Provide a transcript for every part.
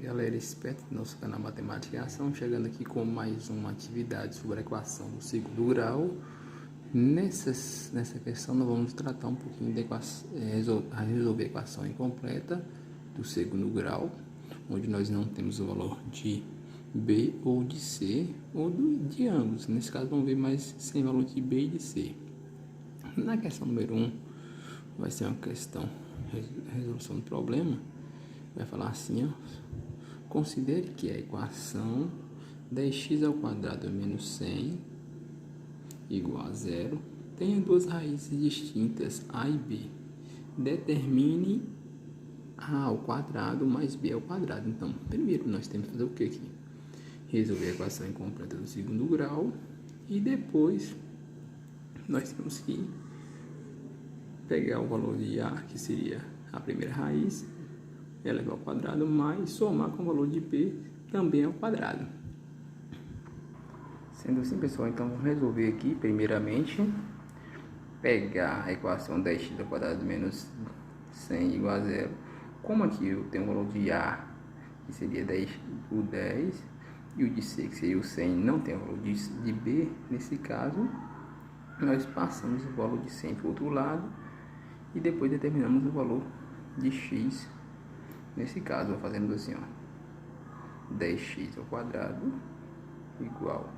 Galera, esperto do nosso canal Matemática e Ação, chegando aqui com mais uma atividade sobre a equação do segundo grau. Nessa questão nós vamos tratar um pouquinho de resolver a equação incompleta do segundo grau, onde nós não temos o valor de B ou de C, ou de ambos. Nesse caso vamos ver mais sem valor de B e de C. Na questão número 1, vai ser uma questão resolução do problema. Vai falar assim, ó. Considere que a equação 10x ao quadrado menos 100 igual a zero tenha duas raízes distintas, a e b. Determine a ao quadrado mais b ao quadrado. Então, primeiro nós temos que fazer o que aqui? Resolver a equação incompleta do segundo grau. E depois nós temos que pegar o valor de a, que seria a primeira raiz, elevado ao quadrado, mais somar com o valor de b também ao quadrado. Sendo assim, pessoal, então vamos resolver aqui. Primeiramente, pegar a equação 10x ao quadrado menos 100 igual a zero. Como aqui eu tenho o valor de a, que seria 10 por 10, e o de c, que seria o 100, não tem o valor de b, nesse caso, nós passamos o valor de 100 para o outro lado e depois determinamos o valor de x. Nesse caso, fazemos assim, ó, 10x ao quadrado igual,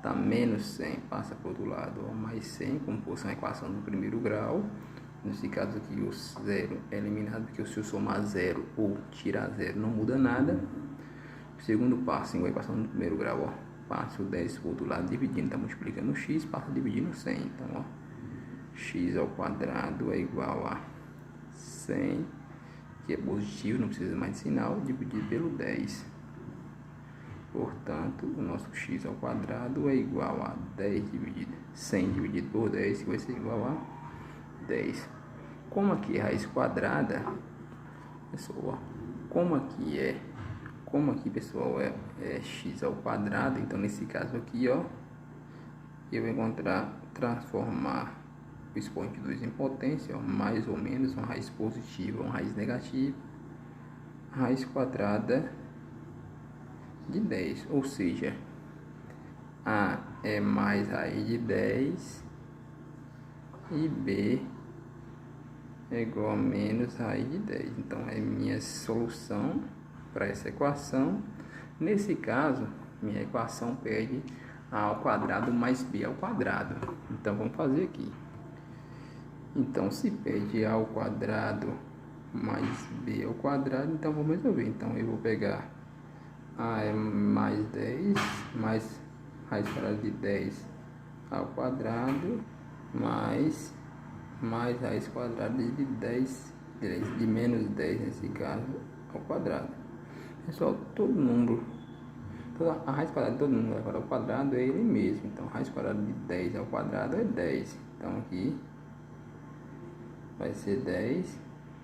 tá, menos 100, passa para o outro lado, ó, mais 100, como fosse uma equação do primeiro grau. Nesse caso aqui, o zero é eliminado, porque se eu somar zero ou tirar zero não muda nada. O segundo passo, igual a equação do primeiro grau, ó, passa o 10 para o outro lado, dividindo, tá multiplicando x, passa dividindo 100. Então, ó, x ao quadrado é igual a 100, que é positivo, não precisa mais de sinal, dividido pelo 10. Portanto, o nosso x ao quadrado é igual a 10 dividido 100 dividido por 10, que vai ser igual a 10. Como aqui é raiz quadrada, pessoal, como aqui, pessoal, é x ao quadrado, então nesse caso aqui, ó, eu vou transformar o expoente 2 em potência, ó, mais ou menos uma raiz positiva, uma raiz negativa, raiz quadrada de 10, ou seja, a é mais raiz de 10 e b é igual a menos raiz de 10. Então é minha solução para essa equação. Nesse caso, minha equação pede a ao quadrado mais b ao quadrado. Então vamos fazer aqui. Então, se pede a ao quadrado mais b ao quadrado, então vamos resolver. Então, eu vou pegar a é mais 10, mais raiz quadrada de 10 ao quadrado, mais raiz quadrada de 10, de menos 10, nesse caso, ao quadrado. Pessoal, a raiz quadrada de todo número elevado ao quadrado é ele mesmo. Então, raiz quadrada de 10 ao quadrado é 10. Então, aqui vai ser 10,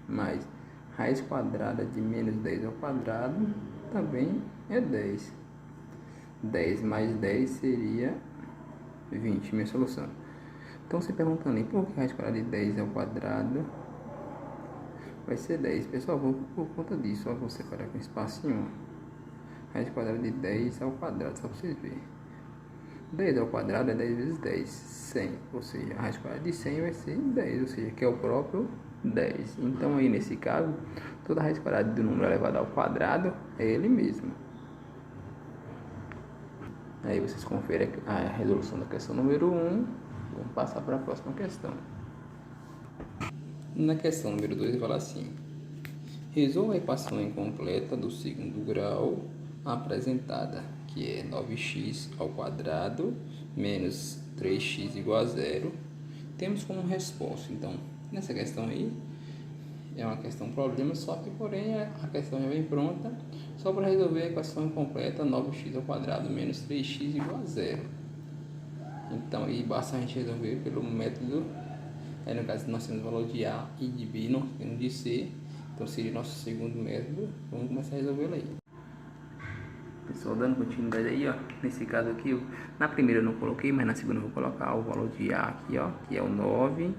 mais raiz quadrada de menos 10 ao quadrado também é 10. 10 mais 10 seria 20, minha solução. Então, se perguntando aí, por que raiz quadrada de 10 ao quadrado vai ser 10? Pessoal, por conta disso, ó, vou separar com espacinho, ó, raiz quadrada de 10 ao quadrado, só para vocês verem. 10 ao quadrado é 10 vezes 10, 100, ou seja, a raiz quadrada de 100 vai ser 10, ou seja, que é o próprio 10. Então, aí nesse caso, toda a raiz quadrada do número elevado ao quadrado é ele mesmo. Aí vocês conferem a resolução da questão número 1. Vamos passar para a próxima questão. Na questão número 2, ele fala assim: resolva a equação incompleta do segundo grau apresentada, que é 9x ao quadrado menos 3x igual a zero. Temos como resposta, então, nessa questão aí, é uma questão problema, só que, porém, a questão já vem pronta, só para resolver a equação incompleta 9x ao quadrado menos 3x igual a zero. Então, aí basta a gente resolver pelo método, aí no caso nós temos o valor de a e de b, não temos de c, então seria nosso segundo método. Vamos começar a resolvê-lo aí. Pessoal, dando continuidade aí, ó, nesse caso aqui, na primeira eu não coloquei, mas na segunda eu vou colocar o valor de a aqui, ó, que é o 9,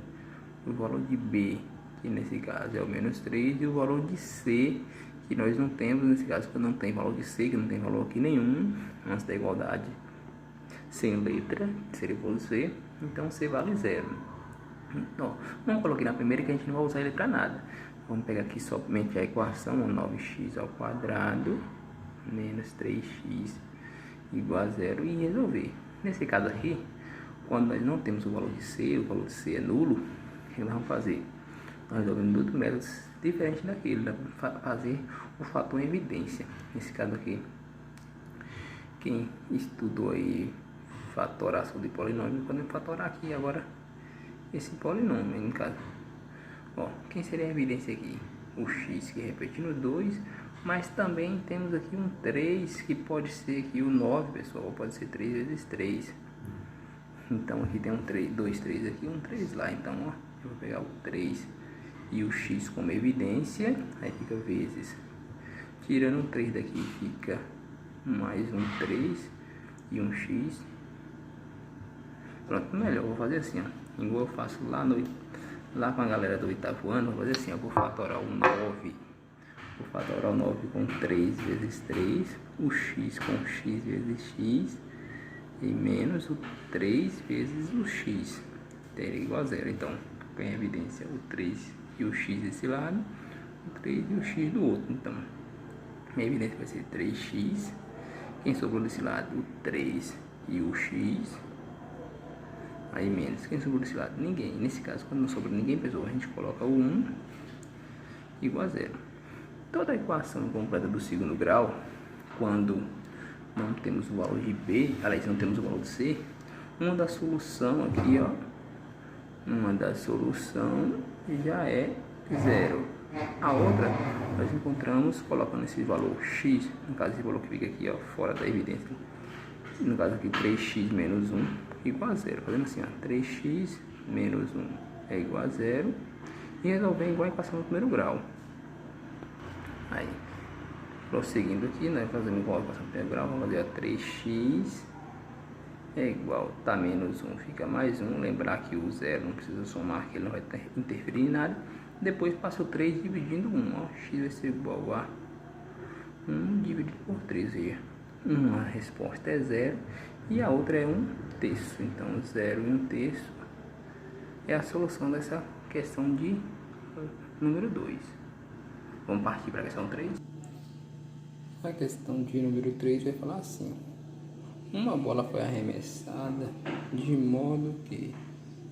o valor de b, que nesse caso é o menos 3, e o valor de c, que nós não temos, nesse caso que não tem valor de C, que não tem valor aqui nenhum, antes da igualdade sem letra, que seria o C, então C vale 0. Então, não coloquei na primeira que a gente não vai usar ele para nada. Vamos pegar aqui somente a equação, 9x ao quadrado menos 3x igual a 0 e resolver. Nesse caso aqui, quando nós não temos o valor de C, o valor de C é nulo, o que nós vamos fazer? Nós resolvemos outros métodos diferentes daquele, nós vamos fazer o fator em evidência. Nesse caso aqui, quem estudou aí fatoração de polinômio, podemos fatorar aqui agora esse polinômio, no caso. Ó, quem seria a evidência aqui? O x, que é repetindo 2, mas também temos aqui um 3, que pode ser aqui o 9, pessoal, pode ser 3 vezes 3. Então aqui tem um 3, 2, 3 aqui, um 3 lá. Então, ó, eu vou pegar o 3 e o x como evidência, aí fica vezes. Tirando o 3 daqui, fica mais um 3 e um x. Pronto, melhor, vou fazer assim, ó, igual eu faço lá com a galera do 8º ano, vou fazer assim, eu vou fatorar o 9, vou fatorar o 9 com 3 vezes 3, o x com x vezes x, e menos o 3 vezes o x, teria igual a 0. Então, ganha evidência o 3 e o x desse lado, o 3 e o x do outro. Então, minha evidência vai ser 3x, quem sobrou desse lado? O 3 e o x, aí menos, quem sobrou desse lado? Ninguém. Nesse caso, quando não sobrou ninguém, pessoal, a gente coloca o 1 igual a 0. Toda a equação completa do segundo grau, quando não temos o valor de B, aliás, não temos o valor de C, uma da solução aqui, ó, uma da solução já é 0. A outra, nós encontramos colocando esse valor x, no caso esse valor que fica aqui, ó, fora da evidência, no caso aqui 3x menos 1 igual a 0, fazendo assim, ó, 3x menos 1 é igual a 0, e resolver igual a equação do primeiro grau. Aí, prosseguindo aqui, né, fazendo igual a equação do primeiro grau, vamos fazer a 3x é igual, tá menos 1, fica mais 1, lembrar que o 0 não precisa somar, que ele não vai interferir em nada. Depois passa o 3 dividindo 1, ó, x vai ser igual a 1 dividido por 3, veja. Uma resposta é 0 e a outra é 1 terço, então 0 e 1 terço é a solução dessa questão de número 2. Vamos partir para a questão 3. A questão de número 3 vai falar assim: uma bola foi arremessada de modo que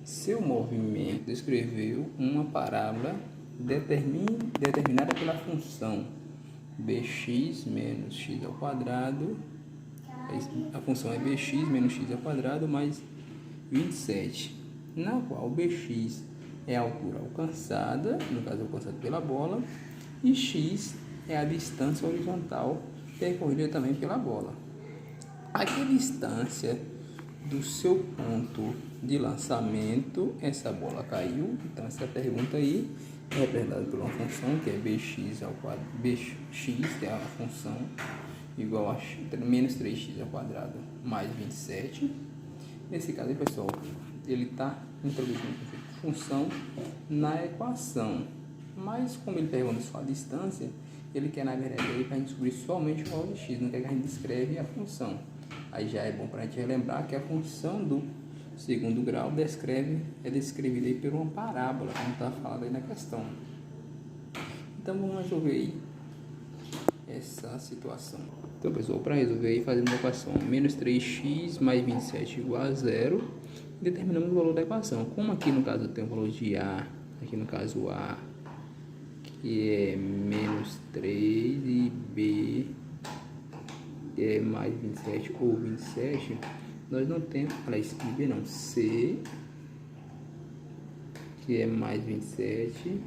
seu movimento descreveu uma parábola determinada pela função bx menos x ao quadrado. A função é bx menos x ao quadrado mais 27, na qual bx é a altura alcançada, no caso alcançada pela bola, e x é a distância horizontal percorrida também pela bola. A que distância do seu ponto de lançamento essa bola caiu? Então essa pergunta aí é representada por uma função que é bx ao quadrado, bx é a função igual a menos 3x ao quadrado mais 27. Nesse caso aí, pessoal, ele está introduzindo a função na equação, mas como ele pergunta só a distância, ele quer na verdade aí para a gente descobrir somente o valor de x, não quer que a gente descreve a função. Aí já é bom para a gente relembrar que a função do segundo grau é descrevida aí por uma parábola, como está falado aí na questão. Então vamos resolver aí essa situação. Então, pessoal, para resolver aí, fazemos a equação menos 3x mais 27 igual a 0, e determinamos o valor da equação. Como aqui no caso tem o valor de A, aqui no caso A, que é menos 3, e B é mais 27 ou 27, nós não temos, aliás, B não, C, que é mais 27,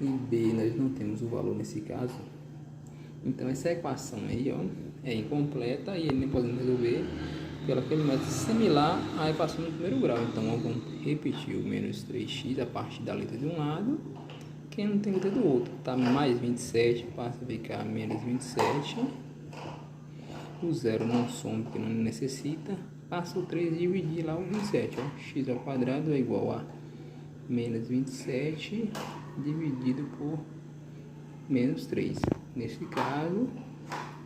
e B nós não temos o valor nesse caso. Então essa equação aí, ó, é incompleta e nem podemos resolver pela aquele método similar à equação do primeiro grau. Então vamos repetir o menos 3x a partir da letra de um lado, quem não tem letra do outro, tá? Mais 27 passa a ficar menos 27, o 0 não soma porque não necessita, passa o 3 e dividir lá o 27, ó, x ao quadrado é igual a menos 27 dividido por menos 3. Nesse caso,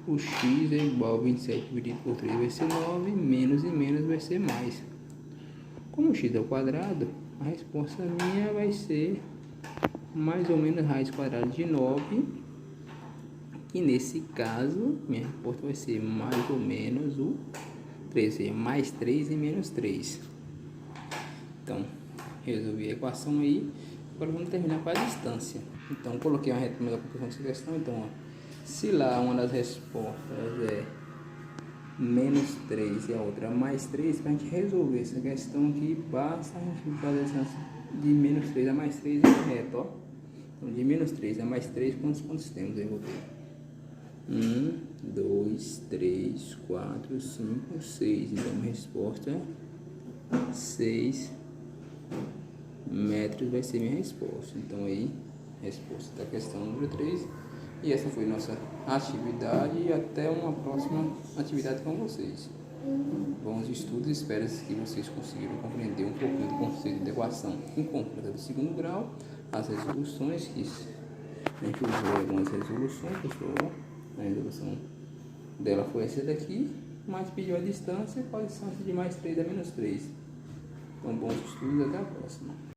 o x é igual a 27 dividido por 3 vai ser 9, menos e menos vai ser mais. Como o x é ao quadrado, a resposta minha vai ser mais ou menos raiz quadrada de 9. E nesse caso, minha resposta vai ser mais ou menos o 3, ou seja, mais 3 e menos 3. Então, resolvi a equação aí. Agora vamos terminar com a distância. Então, coloquei uma reta da proporção dessa questão. Então, ó, se lá uma das respostas é menos 3 e a outra mais 3, para a gente resolver essa questão aqui, basta a gente fazer a distância de menos 3 a mais 3 é reto, ó. Então, de menos 3 a mais 3, quantos pontos temos? Eu vou ter 1, 2, 3, 4, 5, 6. Então, a resposta é 6 metros vai ser minha resposta. Então, aí, resposta da questão número 3. E essa foi nossa atividade. E até uma próxima atividade com vocês. Bons estudos. Espero que vocês conseguiram compreender um pouquinho do conceito de equação incompleta do segundo grau. As resoluções que a gente usou algumas resoluções, pessoal. A resolução dela foi essa daqui, mas pediu a distância. Qual a distância de mais 3 a menos 3? Então, bons estudos, até a próxima.